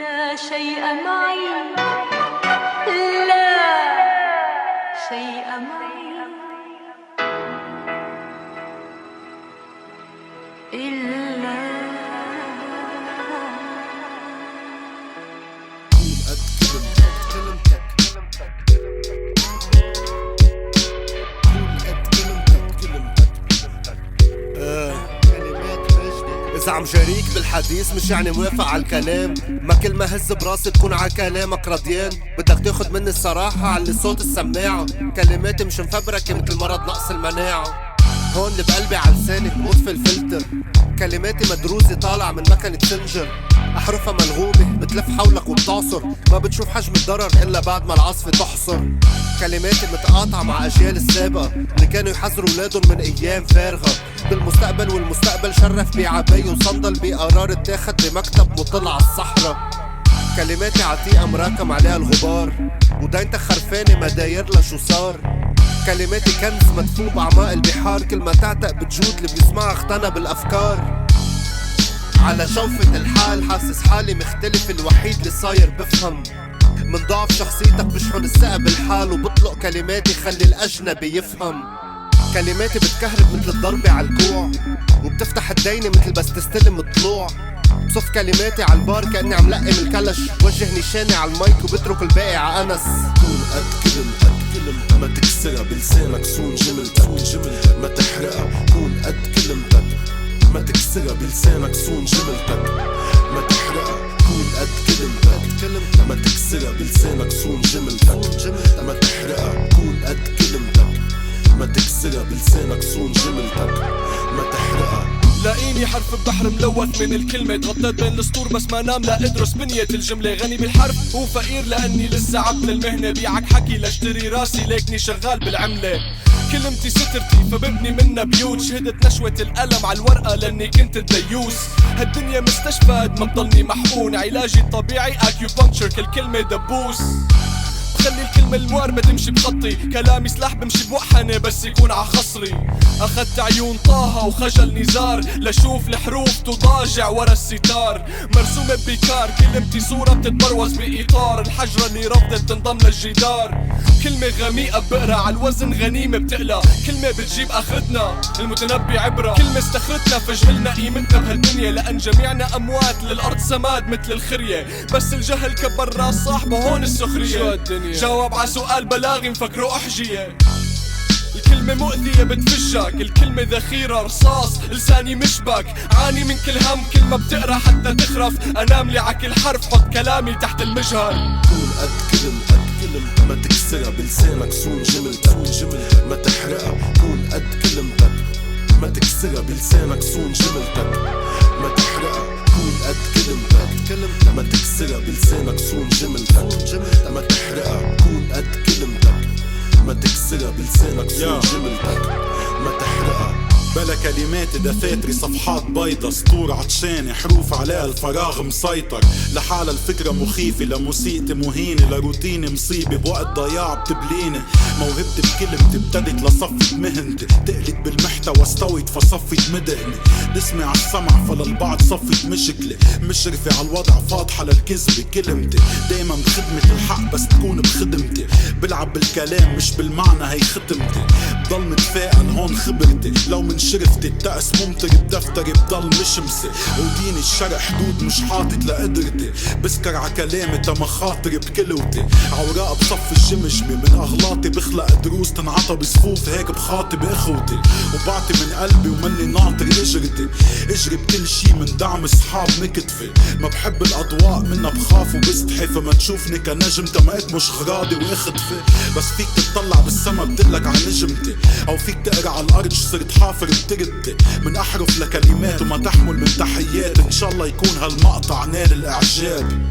لا شيء معي، لا شيء معي إلا إذا عم جاريك بالحديث مش يعني موافق على الكلام، ما كل ما هز براسي تكون على كلامك رضيان. بدك تاخد مني الصراحة على صوت السماعة، كلماتي مش مفبركة مثل مرض نقص المناعة. هون اللي بقلبي على لساني بطفي الفلتر، كلماتي مدروسة طالعة من مكنة سنجر، أحرفها ملغومة بتلف حولك وبتعصر، ما بتشوف حجم الضرر إلا بعد ما العاصفة تحصر. كلماتي متقاطعة مع أجيال السابقة اللي كانوا يحذروا ولادهم من أيام فارغة بالمستقبل، والمستقبل شرف بعباية وصندل بقرار اتاخد بمكتب وطل على الصحراء. كلماتي عتيقة مراكم عليها الغبار، وداينتك خرفانة ما داير لها شو صار. كلماتي كنز مدفون بأعماق البحار، كل ما تعتق بتجود اللي بيسمعها اغتنى بالأفكار. على شوفة الحال حاسس حالي مختلف، الوحيد اللي صاير بفهم من ضعف شخصيتك بشحن الثقة بالحال، وبطلق كلماتي خلي الأجنبي يفهم. كلماتي بتكهرب مثل الضربة على الكوع، وبتفتح الدينة مثل بس تستلم الطلوع. بصف كلماتي على البار كأني عم لقم الكلش، وجه نشاني على المايك وبترك الباقي ع أنس. كون قد كلمتك، ما تكسرها بلسانك، صون جملتك ما تحرقها. كون قد كلمتك، ما تكسرها بلسانك، صون جملتك ما تحرقها. كون قد كلمتك، ما تكسرها بلسانك، صون جملتك ما تحرقها. كون قد كلمتك، ما تكسرها بلسانك، صون جملتك ما تحرقها. لاقيني حرف ببحر ملوث من الكلمة، اتغطيت بين السطور بس ما نام لا ادرس بنية الجملة. غني بالحرف وفقير لاني لسه عبد المهنة، بيعك حكي لاشتري راسي ليكني شغال بالعملة. كلمتي سترتي فببني منها بيوت، شهدت نشوة القلم على الورقة لاني كنت الديوس. هالدنيا مستشفى قد ما بضلني محقون، علاجي الطبيعي اكيوبنكتشر، كل كلمة دبوس. خلي الكلمة المواربة تمشي بخطي، كلامي سلاح بمشي بوحنة بس يكون عخصري. أخدت عيون طه وخجل نزار لشوف الحروف تضاجع ورا الستار، مرسومة بكار كلمتي صورة بتتبروز بإطار الحجرة اللي رفضت تنضم للجدار. كلمة غميقة بقرا على الوزن غنيمة بتقلى، كلمة بتجيب آخرتنا المتنبي عبرة، كلمة استخرتنا فجهلنا قيمتنا بهالدنيا، لأن جميعنا أموات للأرض سماد مثل الخرية، بس الجهل كبر راس صاحبه هون السخرية. جاوب على سؤال بلاغي مفكره أحجية. الكلمة مؤذية بتفجك، الكلمة ذخيرة رصاص لساني مشبك، عاني من كل هم كلمة بتقرا حتى تخرف، انام لي عكل حرف حط كلامي تحت المجهر. كون قد كلمتك، ما تكسرها بلسانك، صون جملتك ما تحرقها. كون قد كلمتك، ما تكسرها بلسانك، صون جملتك ما تحرقها. كون قد كلمتك، ما تكسرها بلسانك، صون جملتك ما تحرقها. كون قد كلمتك، ما تكسرها بلسانك، صون جملتك ما تحرقها. بلا كلمات دفاتري صفحات بيضة، سطور عطشانة حروف عليها الفراغ مسيطر، لحالة الفكرة مخيفة، لموسيقتي مهينة، لروتيني مصيبة بوقت ضياع بتبليني. موهبتي بكلمتي ابتدت لصفت مهنتي، تقلت بالمحتوى استويت فصفت مدهني. اسمي عالسمع فللبعض صفت مشكلة، مشرفة عالوضع فاضحة للكذبة. كلمتي دايما بخدمة الحق بس تكون بخدمتي، بلعب بالكلام مش بالمعنى هي ختمتي. بضل متفائل هون خبرتي، لو من شرفتي التأس ممطر بدفتري بضل مشمسي، وديني الشرق حدود مش حاطط لقدرتي، بسكر ع كلامي تا مخاطري بكلوتي. عوراق بصف الجمجمة من اغلاطي، بخلق دروس تنعطى بصفوف هيك بخاطب اخوتي، وبعطي من قلبي ومني ناطر اجرتي. اجري بكل شي من دعم صحاب مكتفي، ما بحب الاضواء منها بخاف وبستحي، فما تشوفني كنجم تمقت مش غراضي واختفي. بس فيك تطلع بالسما بدلك على نجمتي، او فيك تقرا على الارض صرت حافر بتردي من احرف لكلمات وما تحمل من تحيات. ان شاء الله يكون هالمقطع نال الاعجاب.